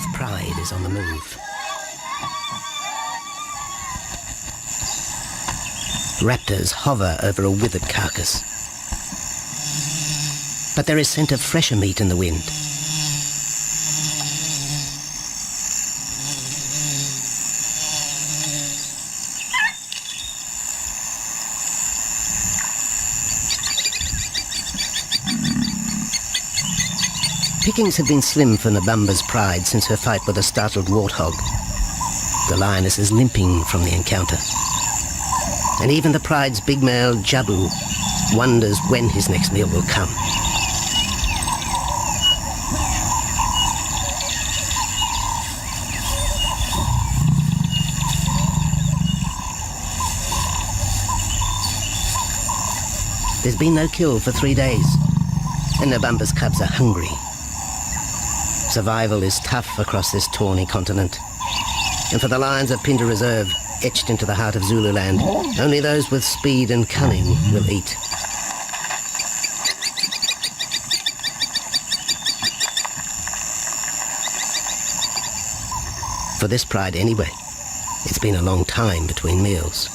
fourth pride is on the move. Raptors hover over a withered carcass. But there is scent of fresher meat in the wind. Pickings have been slim for Nabamba's pride since her fight with a startled warthog. The lioness is limping from the encounter. And even the pride's big male, Jabu, wonders when his next meal will come. There's been no kill for 3 days, and Nabamba's cubs are hungry. Survival is tough across this tawny continent, and for the lions of Pinda Reserve, etched into the heart of Zululand, only those with speed and cunning will eat. For this pride anyway, it's been a long time between meals.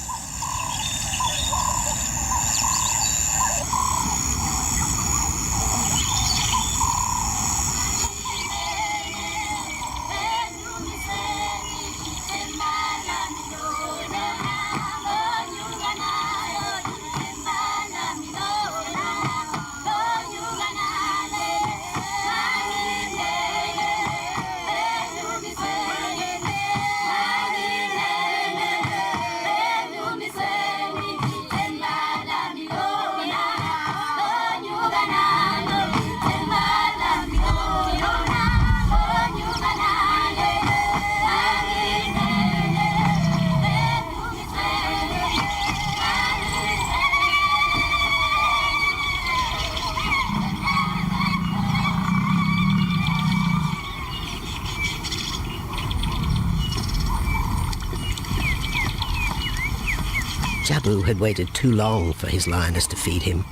Jabu had waited too long for his lioness to feed him.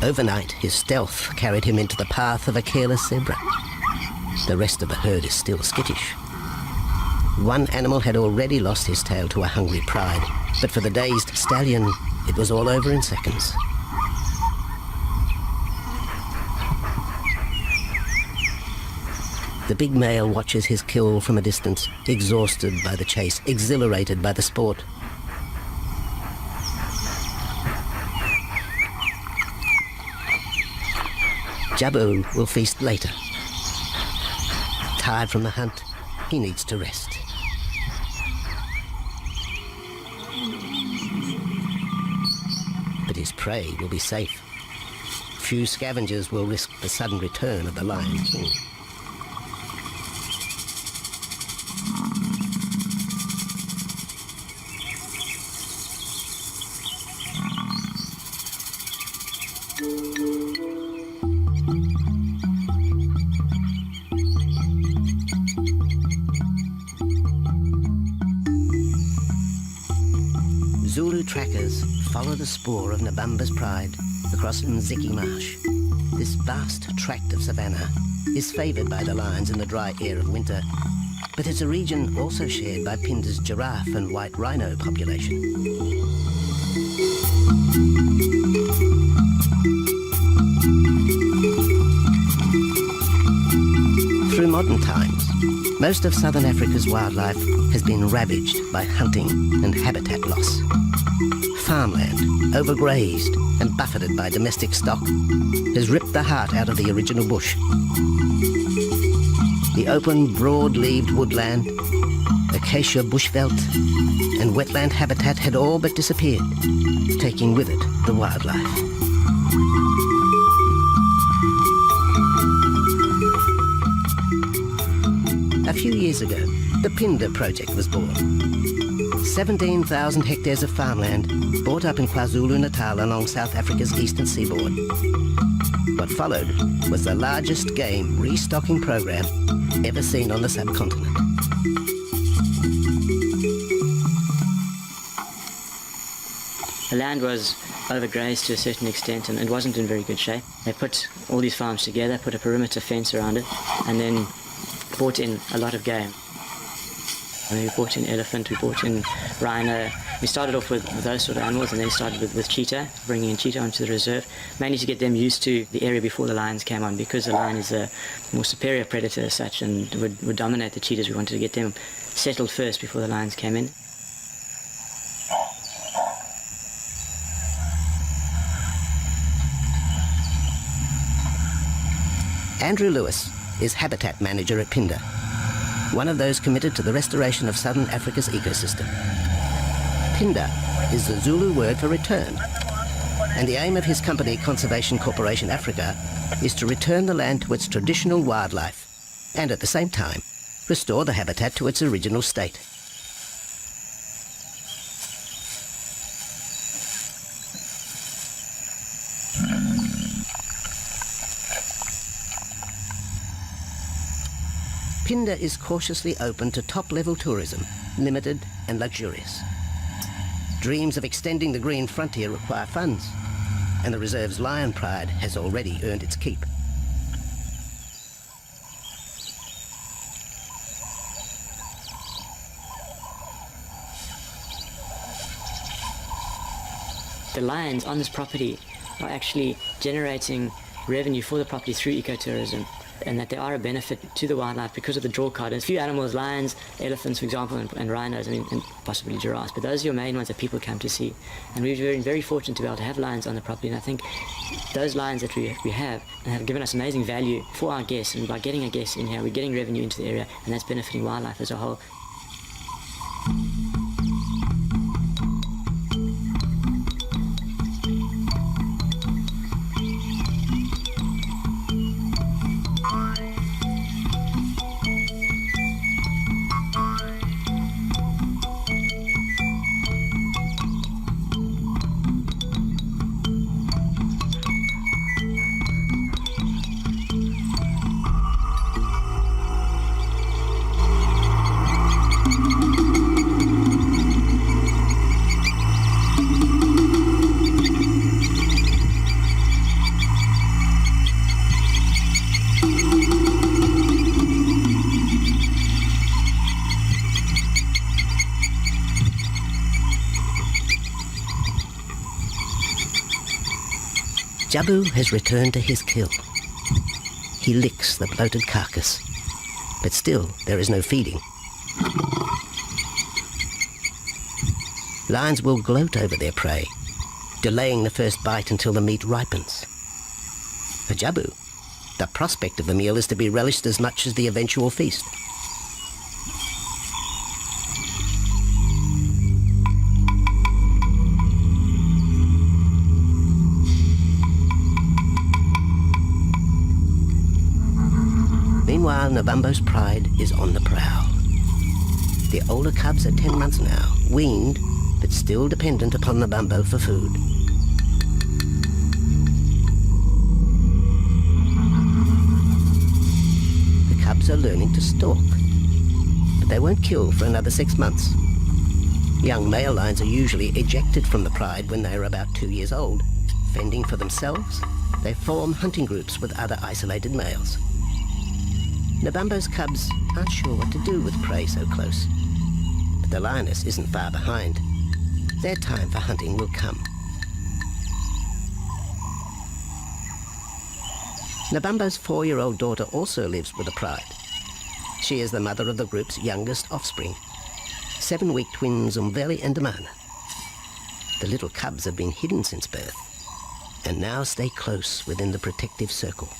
Overnight, his stealth carried him into the path of a careless zebra. The rest of the herd is still skittish. One animal had already lost his tail to a hungry pride, but for the dazed stallion, it was all over in seconds. The big male watches his kill from a distance, exhausted by the chase, exhilarated by the sport. Jabu will feast later. Tired from the hunt, he needs to rest. But his prey will be safe. Few scavengers will risk the sudden return of the Lion King. Zulu trackers follow the spoor of Nabamba's pride across Nziki Marsh. This vast tract of savanna is favoured by the lions in the dry air of winter, but it's a region also shared by Pinda's giraffe and white rhino population. Through modern times, most of southern Africa's wildlife has been ravaged by hunting and habitat loss. Farmland, overgrazed and buffeted by domestic stock, has ripped the heart out of the original bush. The open, broad-leaved woodland, acacia bushveld, and wetland habitat had all but disappeared, taking with it the wildlife. A few years ago, the Pinda project was born. 17,000 hectares of farmland bought up in KwaZulu-Natal along South Africa's eastern seaboard. What followed was the largest game restocking program ever seen on the subcontinent. The land was overgrazed to a certain extent and it wasn't in very good shape. They put all these farms together, put a perimeter fence around it, and then brought in a lot of game. We brought in elephant, we brought in rhino. We started off with those sort of animals and then started with cheetah, bringing in cheetah onto the reserve, mainly to get them used to the area before the lions came on, because the lion is a more superior predator as such and would dominate the cheetahs. We wanted to get them settled first before the lions came in. Andrew Lewis is habitat manager at Phinda, one of those committed to the restoration of southern Africa's ecosystem. Phinda is the Zulu word for return, and the aim of his company, Conservation Corporation Africa, is to return the land to its traditional wildlife and at the same time restore the habitat to its original state. Phinda is cautiously open to top-level tourism, limited and luxurious. Dreams of extending the green frontier require funds, and the reserve's lion pride has already earned its keep. The lions on this property are actually generating revenue for the property through ecotourism, and that they are a benefit to the wildlife because of the draw card. There's a few animals, lions, elephants, for example, and rhinos, and possibly giraffes, but those are your main ones that people come to see. And we've been very fortunate to be able to have lions on the property, and I think those lions that we have given us amazing value for our guests, and by getting a guest in here, we're getting revenue into the area, and that's benefiting wildlife as a whole. Jabu has returned to his kill. He licks the bloated carcass, but still there is no feeding. Lions will gloat over their prey, delaying the first bite until the meat ripens. For Jabu, the prospect of the meal is to be relished as much as the eventual feast. Meanwhile, Nabambo's pride is on the prowl. The older cubs are 10 months now, weaned, but still dependent upon Nabambo for food. The cubs are learning to stalk, but they won't kill for another 6 months. Young male lions are usually ejected from the pride when they are about 2 years old. Fending for themselves, they form hunting groups with other isolated males. Nabambo's cubs aren't sure what to do with prey so close, but the lioness isn't far behind. Their time for hunting will come. Nabambo's 4-year-old daughter also lives with the pride. She is the mother of the group's youngest offspring, 7-week twins Umveli and Damana. The little cubs have been hidden since birth, and now stay close within the protective circle.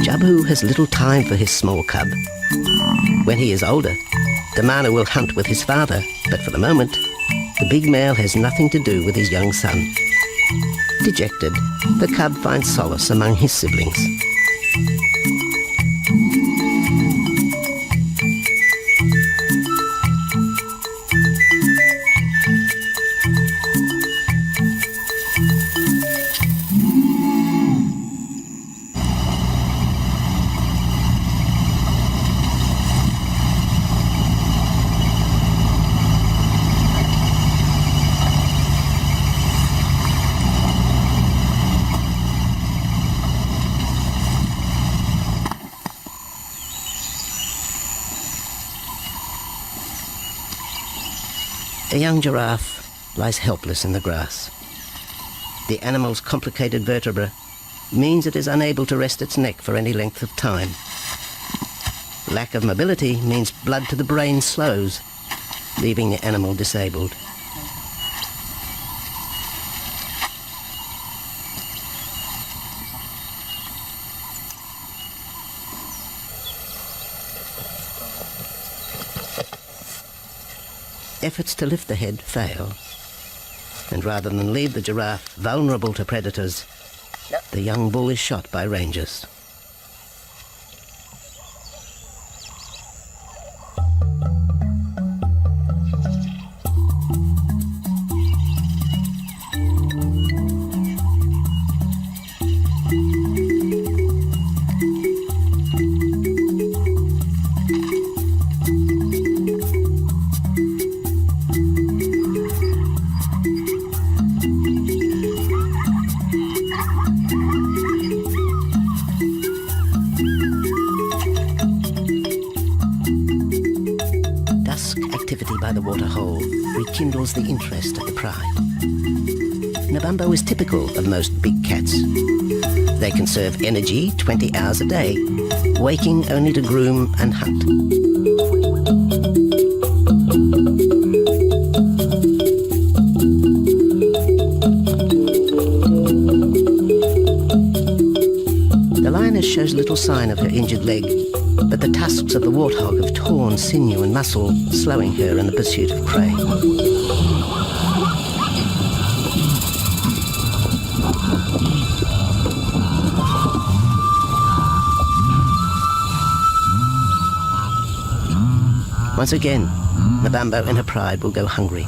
Jabu has little time for his small cub. When he is older, the mana will hunt with his father, but for the moment, the big male has nothing to do with his young son. Dejected, the cub finds solace among his siblings. A young giraffe lies helpless in the grass. The animal's complicated vertebra means it is unable to rest its neck for any length of time. Lack of mobility means blood to the brain slows, leaving the animal disabled. Efforts to lift the head fail, and rather than leave the giraffe vulnerable to predators, the young bull is shot by rangers. By the waterhole rekindles the interest of the pride. Nabambo is typical of most big cats. They conserve energy 20 hours a day, waking only to groom and hunt. The lioness shows little sign of her injured leg, but the tusks of the warthog have torn sinew and muscle, slowing her in the pursuit of prey. Once again, Nabambo and her pride will go hungry.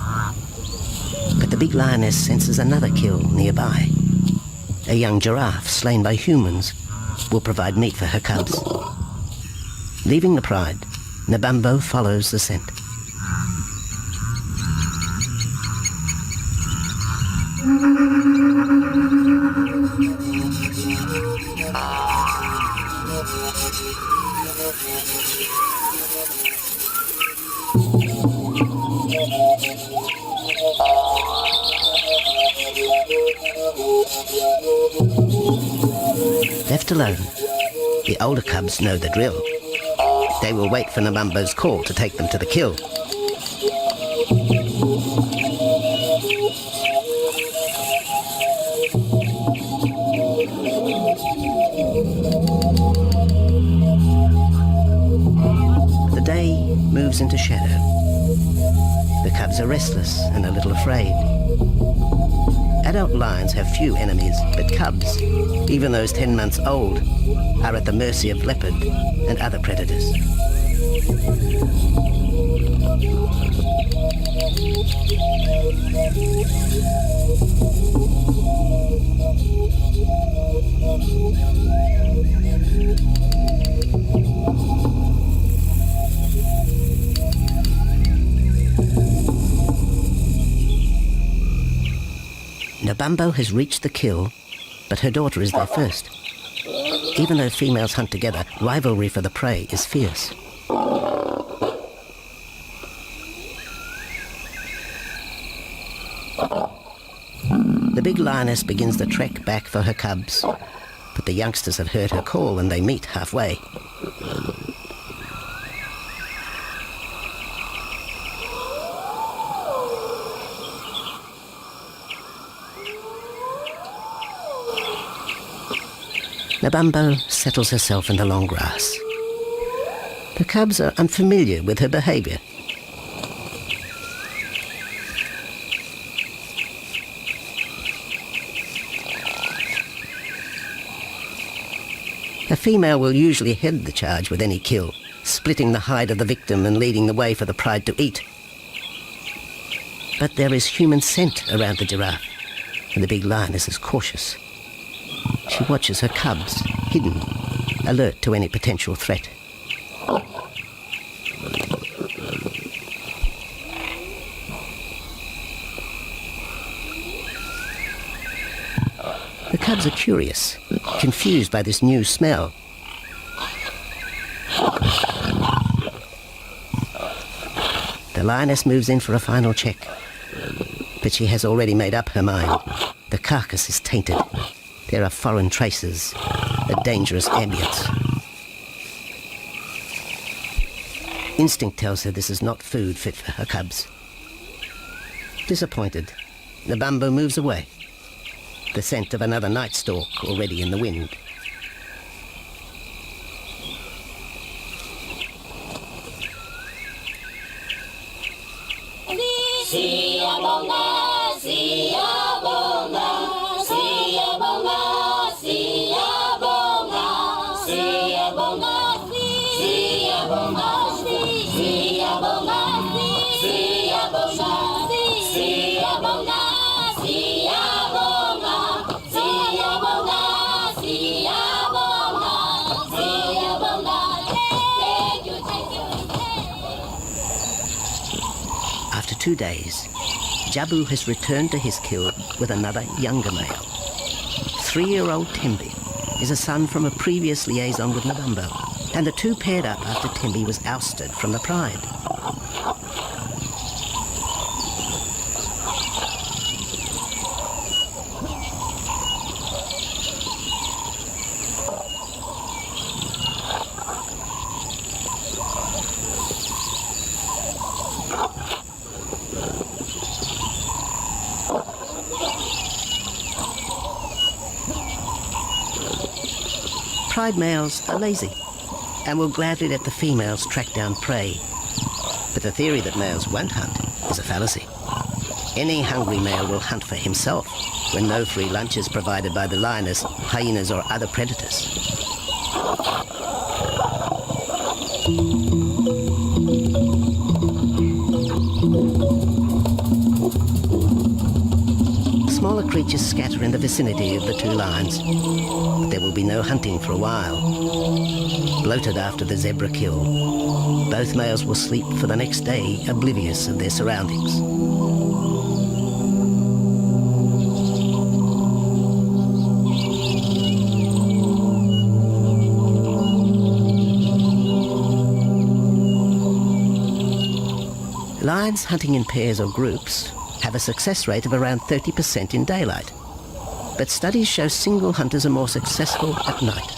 But the big lioness senses another kill nearby. A young giraffe slain by humans will provide meat for her cubs. Leaving the pride, Nabambo follows the scent. Left alone, the older cubs know the drill. They will wait for Nabambo's call to take them to the kill. The day moves into shadow. The cubs are restless and a little afraid. Adult lions have few enemies, but cubs, even those 10 months old, are at the mercy of leopard and other predators. Nabambo has reached the kill, but her daughter is there first. Even though females hunt together, rivalry for the prey is fierce. The big lioness begins the trek back for her cubs, but the youngsters have heard her call and they meet halfway. Nabambo settles herself in the long grass. The cubs are unfamiliar with her behaviour. A female will usually head the charge with any kill, splitting the hide of the victim and leading the way for the pride to eat. But there is human scent around the giraffe, and the big lioness is cautious. She watches her cubs, hidden, alert to any potential threat. The cubs are curious, confused by this new smell. The lioness moves in for a final check, but she has already made up her mind. The carcass is tainted. There are foreign traces, a dangerous ambience. Instinct tells her this is not food fit for her cubs. Disappointed, the bumbo moves away, the scent of another night stalk already in the wind. After 2 days, Jabu has returned to his kill with another younger male. 3-year-old Tembi is a son from a previous liaison with Nabumbo, and the two paired up after Tembi was ousted from the pride. Pride males are lazy and will gladly let the females track down prey. But the theory that males won't hunt is a fallacy. Any hungry male will hunt for himself when no free lunch is provided by the lioness, hyenas or other predators. Smaller creatures scatter in the vicinity of the two lions. There will be no hunting for a while. Bloated after the zebra kill, both males will sleep for the next day, oblivious of their surroundings. Lions hunting in pairs or groups have a success rate of around 30% in daylight, but studies show single hunters are more successful at night.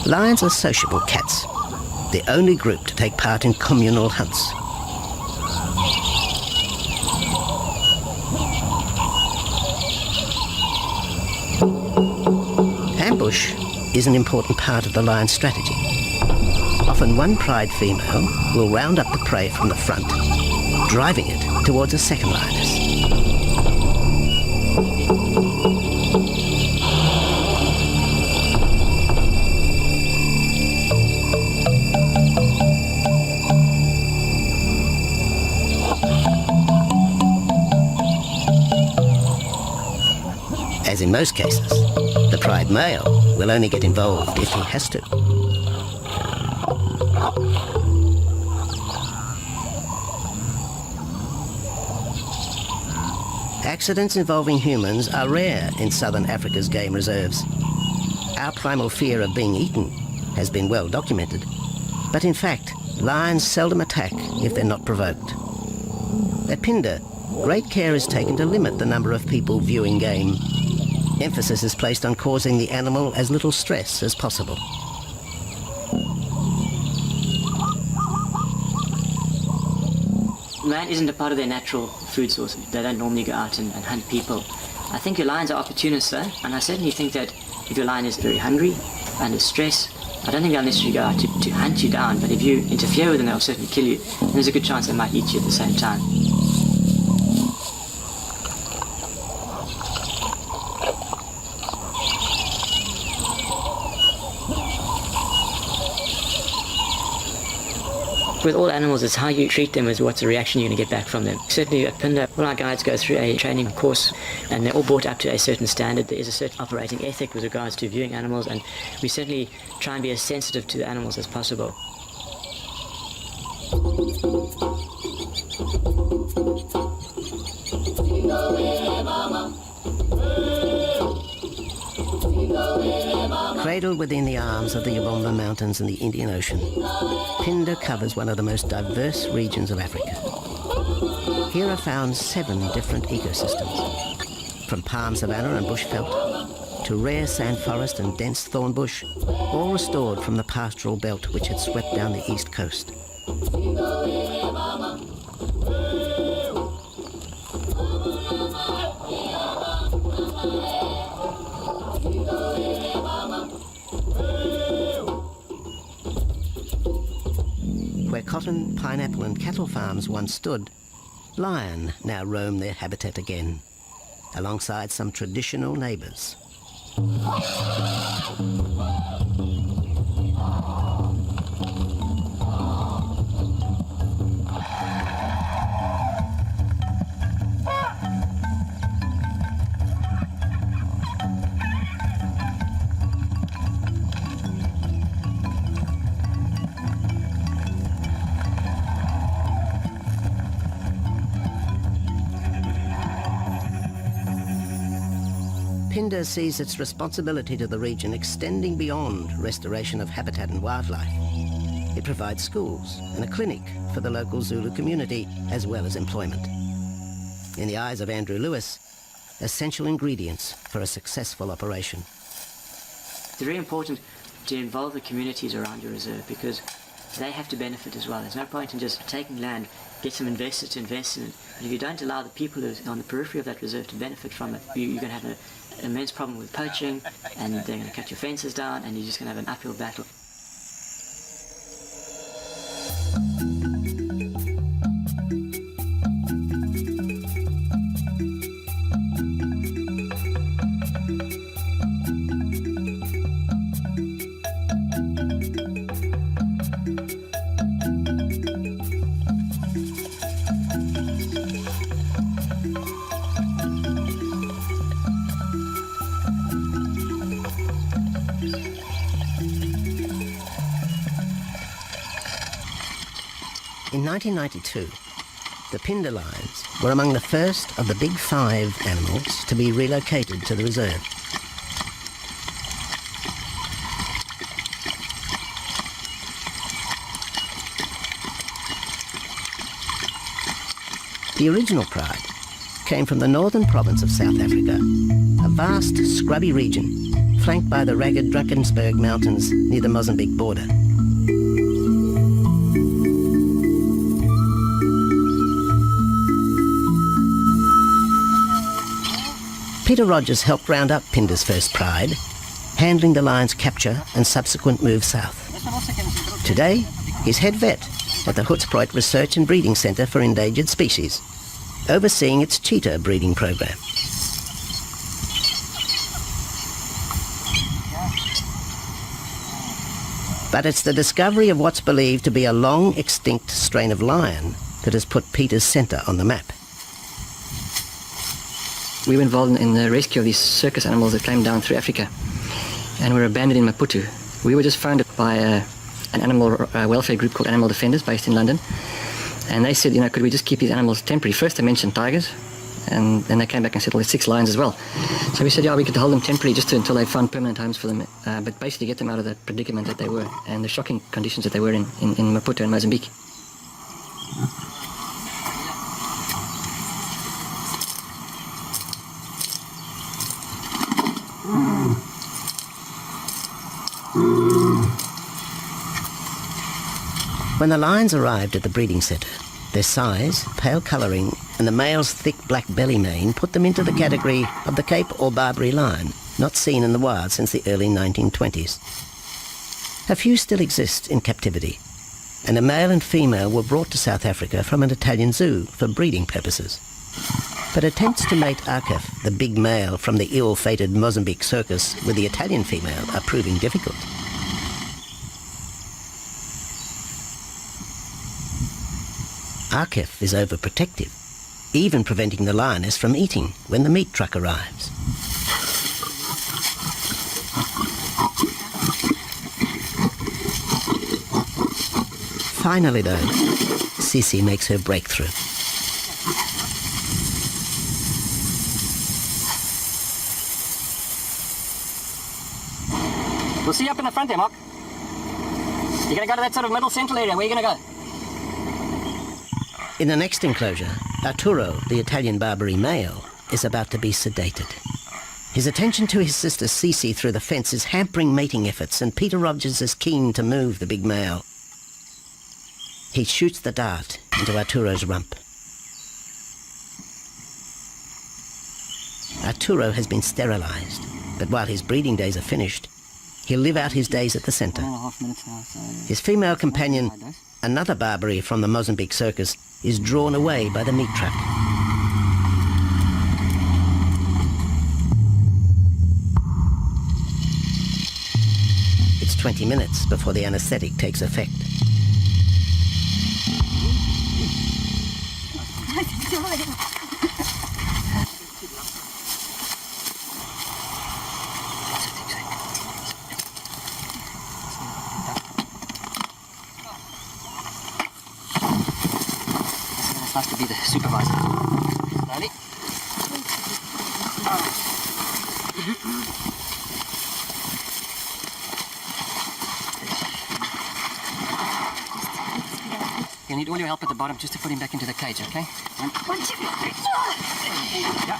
Lions are sociable cats, the only group to take part in communal hunts. Ambush is an important part of the lion's strategy. Often one pride female will round up the prey from the front, driving it towards a second lioness. As in most cases, the pride male will only get involved if he has to. Accidents involving humans are rare in southern Africa's game reserves. Our primal fear of being eaten has been well documented, but in fact, lions seldom attack if they're not provoked. At Phinda, great care is taken to limit the number of people viewing game. Emphasis is placed on causing the animal as little stress as possible. Man isn't a part of their natural food source. They don't normally go out and hunt people. I think your lions are opportunists though, and I certainly think that If your lion is very hungry, under stress, I don't think they'll necessarily go out to hunt you down, but if you interfere with them, they'll certainly kill you. And there's a good chance they might eat you at the same time. With all animals, it's how you treat them is what's the reaction you're going to get back from them. Certainly at Pinda, all our guides go through a training course and they're all brought up to a certain standard. There is a certain operating ethic with regards to viewing animals, and we certainly try and be as sensitive to the animals as possible. Cradled within the arms of the Ubomba Mountains and the Indian Ocean, Pinda covers one of the most diverse regions of Africa. Here are found 7 different ecosystems, from palm savanna and bushveld to rare sand forest and dense thorn bush, all restored from the pastoral belt which had swept down the east coast. Where cotton, pineapple and cattle farms once stood, lion now roam their habitat again, alongside some traditional neighbours. Pinda sees its responsibility to the region extending beyond restoration of habitat and wildlife. It provides schools and a clinic for the local Zulu community, as well as employment. In the eyes of Andrew Lewis, essential ingredients for a successful operation. It's very important to involve the communities around your reserve because they have to benefit as well. There's no point in just taking land, get some investors to invest in it, but if you don't allow the people who are on the periphery of that reserve to benefit from it, you're going to have an immense problem with poaching, and they're going to cut your fences down, and you're just going to have an uphill battle. In 1992, the Pinda lions were among the first of the big 5 animals to be relocated to the reserve. The original pride came from the northern province of South Africa, a vast scrubby region flanked by the ragged Drakensberg Mountains near the Mozambique border. Peter Rogers helped round up Pinda's first pride, handling the lion's capture and subsequent move south. Today, he's head vet at the Hoedspruit Research and Breeding Centre for Endangered Species, overseeing its cheetah breeding program. But it's the discovery of what's believed to be a long extinct strain of lion that has put Peter's centre on the map. We were involved in the rescue of these circus animals that came down through Africa and were abandoned in Maputo. We were just founded by an animal welfare group called Animal Defenders based in London, and they said, could we just keep these animals temporary? First they mentioned tigers, and then they came back and said, well, there's 6 lions as well. So we said, yeah, we could hold them temporarily just until they found permanent homes for them, but basically get them out of that predicament that they were and the shocking conditions that they were in Maputo and Mozambique. When the lions arrived at the breeding centre, their size, pale colouring and the male's thick black belly mane put them into the category of the Cape or Barbary lion, not seen in the wild since the early 1920s. A few still exist in captivity, and a male and female were brought to South Africa from an Italian zoo for breeding purposes. But attempts to mate Akef, the big male from the ill-fated Mozambique circus, with the Italian female are proving difficult. Akef is overprotective, even preventing the lioness from eating when the meat truck arrives. Finally, though, Sisi makes her breakthrough. We'll see you up in the front there, Mark. You're going to go to that sort of middle central area. Where are you going to go? In the next enclosure, Arturo, the Italian Barbary male, is about to be sedated. His attention to his sister Sisi through the fence is hampering mating efforts, and Peter Rogers is keen to move the big male. He shoots the dart into Arturo's rump. Arturo has been sterilized, but while his breeding days are finished, he'll live out his days at the center. 1.5 minutes now, so His female companion, another Barbary from the Mozambique circus, is drawn away by the meat truck. It's 20 minutes before the anesthetic takes effect. it's nice to be the supervisor. Slowly. You'll need all your help at the bottom just to put him back into the cage, okay? One, two, three. Yeah.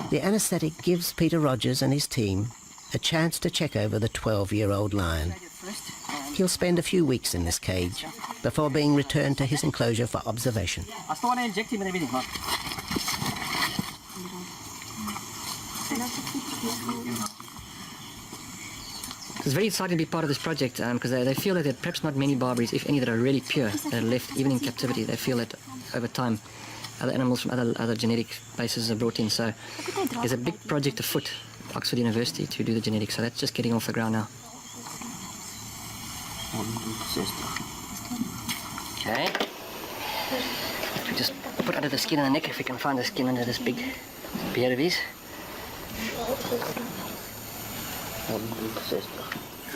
The anesthetic gives Peter Rogers and his team a chance to check over the 12-year-old lion. He'll spend a few weeks in this cage before being returned to his enclosure for observation. I still want to inject him and everything, Mark. It's very exciting to be part of this project because they feel that there are perhaps not many Barbaries, if any, that are really pure, that are left even in captivity. They feel that over time other animals from other genetic bases are brought in. So there's a big project afoot at Oxford University to do the genetics. So that's just getting off the ground now. Okay. We just put under the skin and the neck if we can find the skin under this big beard of his.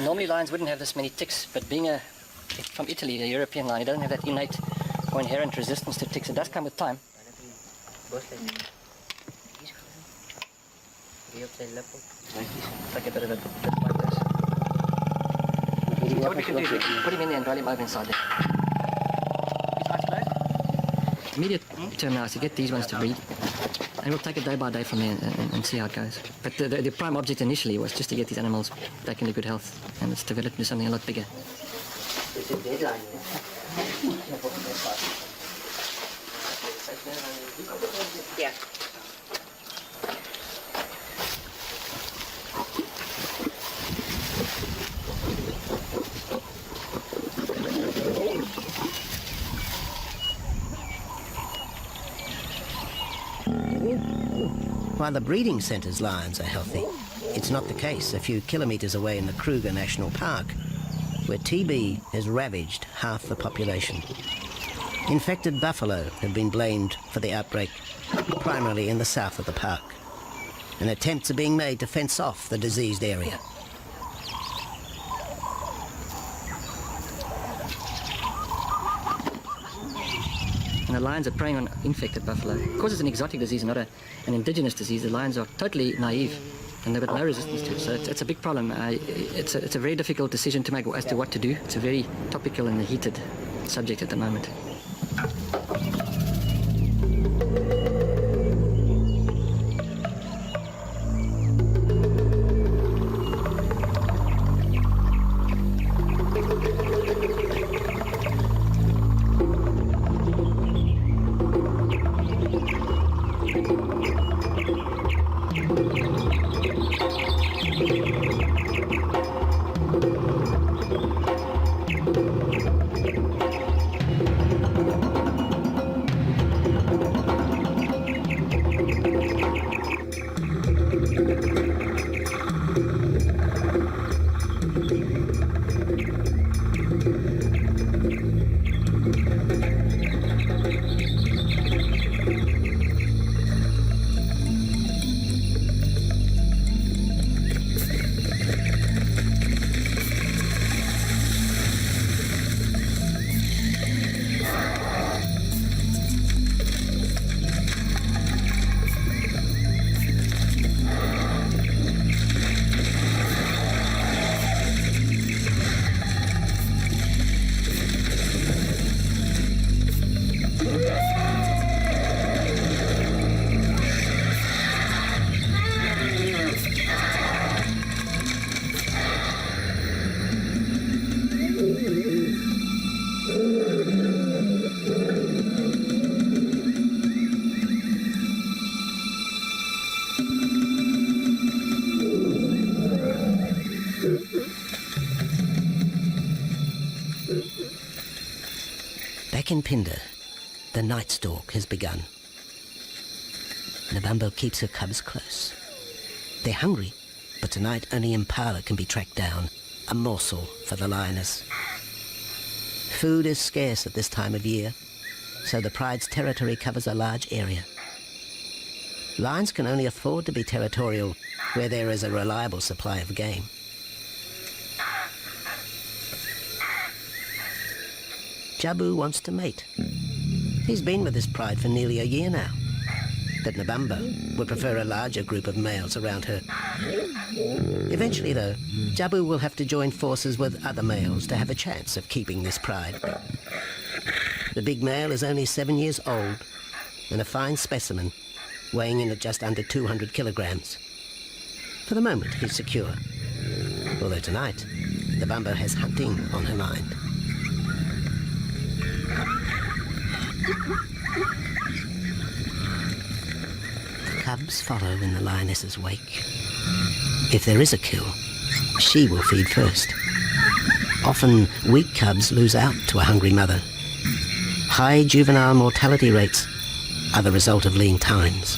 Normally lions wouldn't have this many ticks, but being from Italy, a European lion, he doesn't have that innate or inherent resistance to ticks. It does come with time. Like a bit of a bit like this. What we can do is put him in there and roll him over inside there. Immediate term now is to get these ones to breed. And we'll take it day by day from there and see how it goes. But the prime object initially was just to get these animals back into good health, and it's developed into something a lot bigger. Yeah. While the breeding centre's lions are healthy, it's not the case a few kilometres away in the Kruger National Park, where TB has ravaged half the population. Infected buffalo have been blamed for the outbreak, primarily in the south of the park, and attempts are being made to fence off the diseased area. And the lions are preying on infected buffalo. Because it's an exotic disease, not an indigenous disease, the lions are totally naive and they've got no resistance to it. So it's a big problem. It's a very difficult decision to make as to what to do. It's a very topical and heated subject at the moment. Back in Phinda, the night stalk has begun. Nabambo keeps her cubs close. They're hungry, but tonight only impala can be tracked down, a morsel for the lioness. Food is scarce at this time of year, so the pride's territory covers a large area. Lions can only afford to be territorial where there is a reliable supply of game. Jabu wants to mate. He's been with his pride for nearly a year now. But Nabambo would prefer a larger group of males around her. Eventually, though, Jabu will have to join forces with other males to have a chance of keeping this pride. The big male is only 7 years old and a fine specimen, weighing in at just under 200 kilograms. For the moment, he's secure. Although tonight, Nabambo has hunting on her mind. The cubs follow in the lioness's wake. If there is a kill, she will feed first. Often, weak cubs lose out to a hungry mother. High juvenile mortality rates are the result of lean times.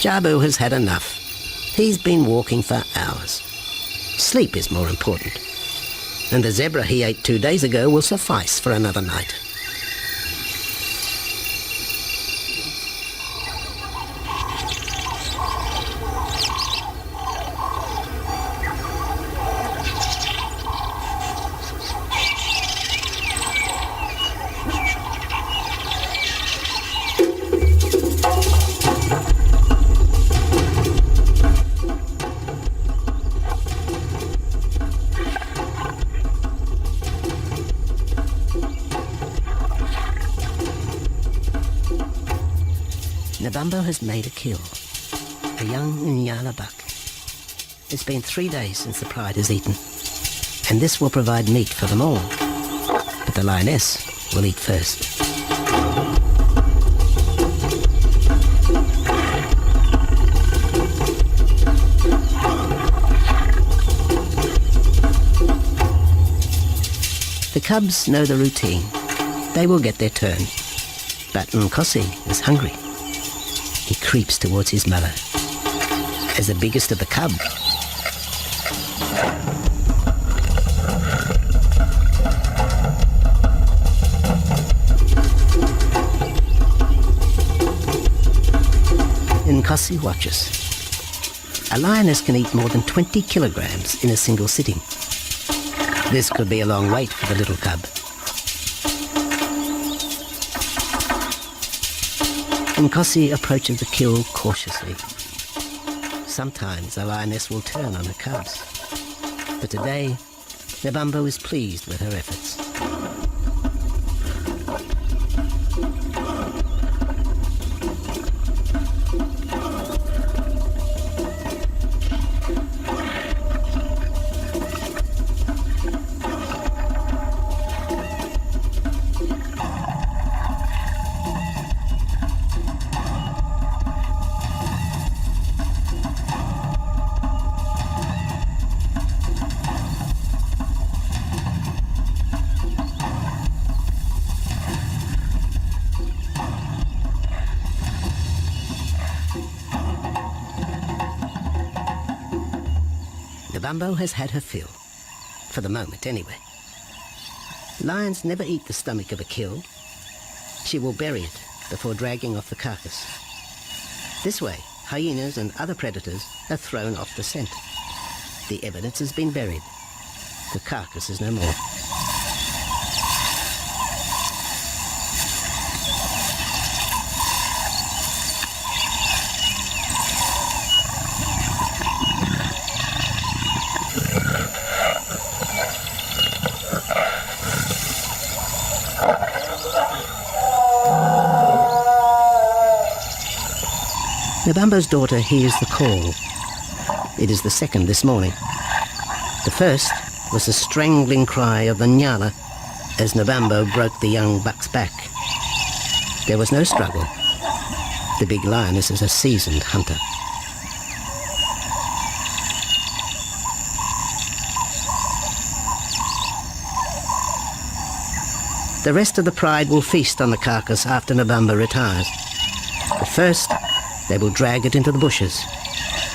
Jabu has had enough. He's been walking for hours. Sleep is more important. And the zebra he ate 2 days ago will suffice for another night. Nabambo has made a kill, a young Nyala buck. It's been 3 days since the pride is eaten, and this will provide meat for them all. But the lioness will eat first. The cubs know the routine. They will get their turn. But Nkosi is hungry. He creeps towards his mother. As the biggest of the cub, Nkosi watches. A lioness can eat more than 20 kilograms in a single sitting. This could be a long wait for the little cub. Nkosi approaches the kill cautiously. Sometimes the lioness will turn on her cubs, but today Nabambo is pleased with her efforts. Nabambo has had her fill, for the moment anyway. Lions never eat the stomach of a kill. She will bury it before dragging off the carcass. This way, hyenas and other predators are thrown off the scent. The evidence has been buried. The carcass is no more. Nabambo's daughter hears the call. It is the second this morning. The first was the strangling cry of the Nyala as Nabambo broke the young buck's back. There was no struggle. The big lioness is a seasoned hunter. The rest of the pride will feast on the carcass after Nabambo retires. But first, they will drag it into the bushes,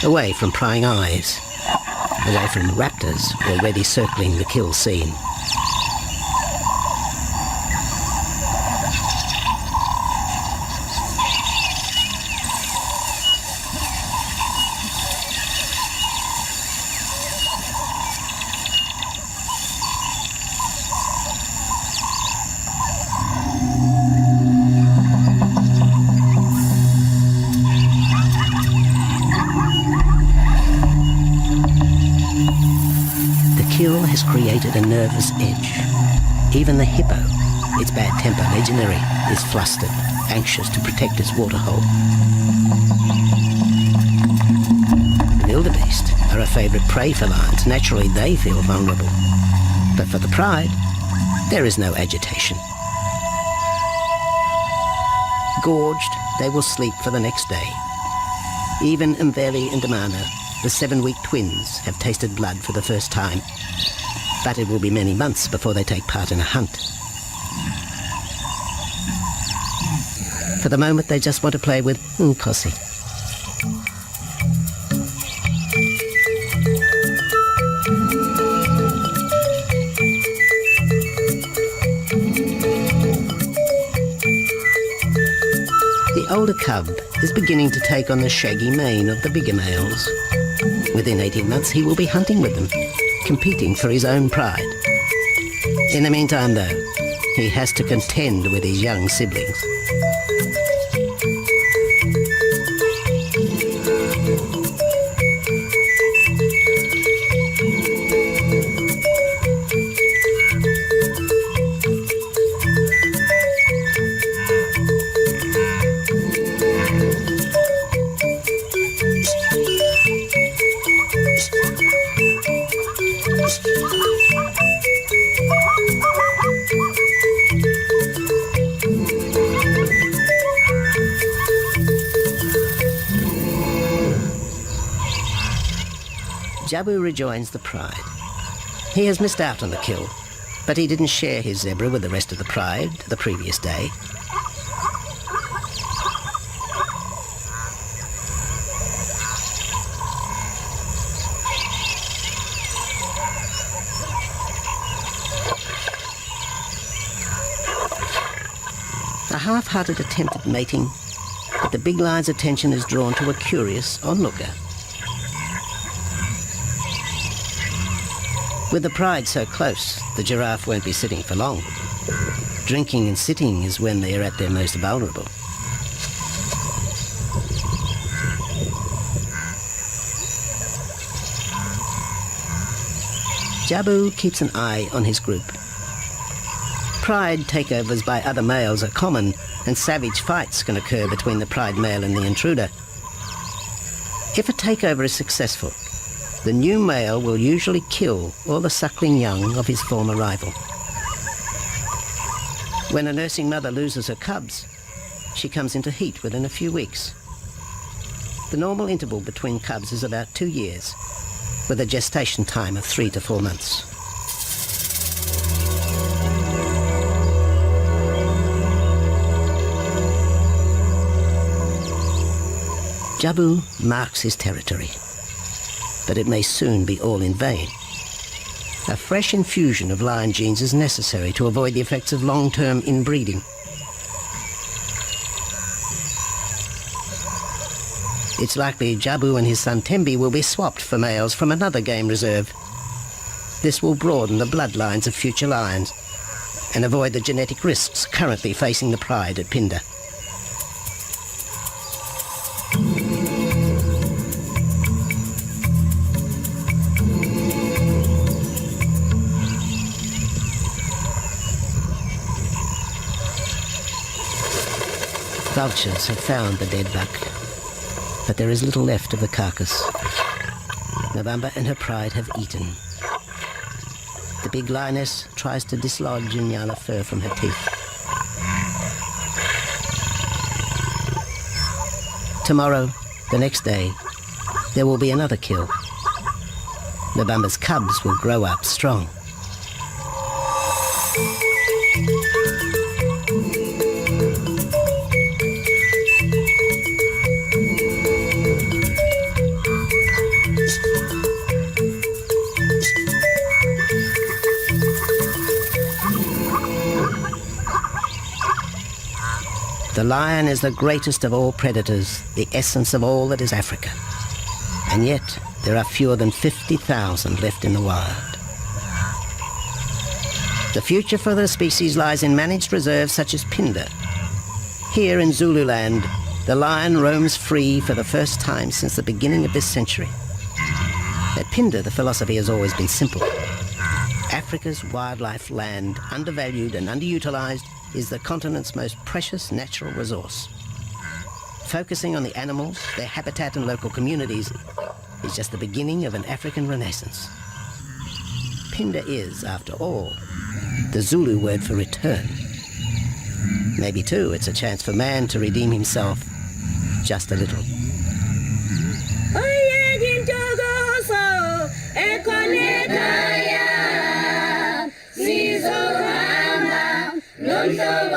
away from prying eyes, away from raptors already circling the kill scene. Kill has created a nervous edge. Even the hippo, its bad temper legendary, is flustered, anxious to protect its waterhole. The wildebeest are a favourite prey for lions. Naturally, they feel vulnerable. But for the pride, there is no agitation. Gorged, they will sleep for the next day. Even Mveli and Damana, the 7-week twins, have tasted blood for the first time. But it will be many months before they take part in a hunt. For the moment, they just want to play with Nkosi. The older cub is beginning to take on the shaggy mane of the bigger males. Within 18 months, he will be hunting with them, competing for his own pride. In the meantime, though, he has to contend with his young siblings. Jabu rejoins the pride. He has missed out on the kill, but he didn't share his zebra with the rest of the pride the previous day. A half-hearted attempt at mating, but the big lion's attention is drawn to a curious onlooker. With the pride so close, the giraffe won't be sitting for long. Drinking and sitting is when they are at their most vulnerable. Jabu keeps an eye on his group. Pride takeovers by other males are common, and savage fights can occur between the pride male and the intruder. If a takeover is successful, the new male will usually kill all the suckling young of his former rival. When a nursing mother loses her cubs, she comes into heat within a few weeks. The normal interval between cubs is about 2 years, with a gestation time of 3 to 4 months. Jabu marks his territory, but it may soon be all in vain. A fresh infusion of lion genes is necessary to avoid the effects of long-term inbreeding. It's likely Jabu and his son Tembi will be swapped for males from another game reserve. This will broaden the bloodlines of future lions and avoid the genetic risks currently facing the pride at Phinda. Vultures have found the dead buck, but there is little left of the carcass. Nabamba and her pride have eaten. The big lioness tries to dislodge Inyala fur from her teeth. Tomorrow, the next day, there will be another kill. Nabamba's cubs will grow up strong. The lion is the greatest of all predators, the essence of all that is Africa. And yet, there are fewer than 50,000 left in the wild. The future for the species lies in managed reserves such as Phinda. Here in Zululand, the lion roams free for the first time since the beginning of this century. At Phinda, the philosophy has always been simple. Africa's wildlife land, undervalued and underutilized, is the continent's most precious natural resource. Focusing on the animals, their habitat and local communities is just the beginning of an African renaissance. Phinda is, after all, the Zulu word for return. Maybe, too, it's a chance for man to redeem himself just a little. Hallelujah.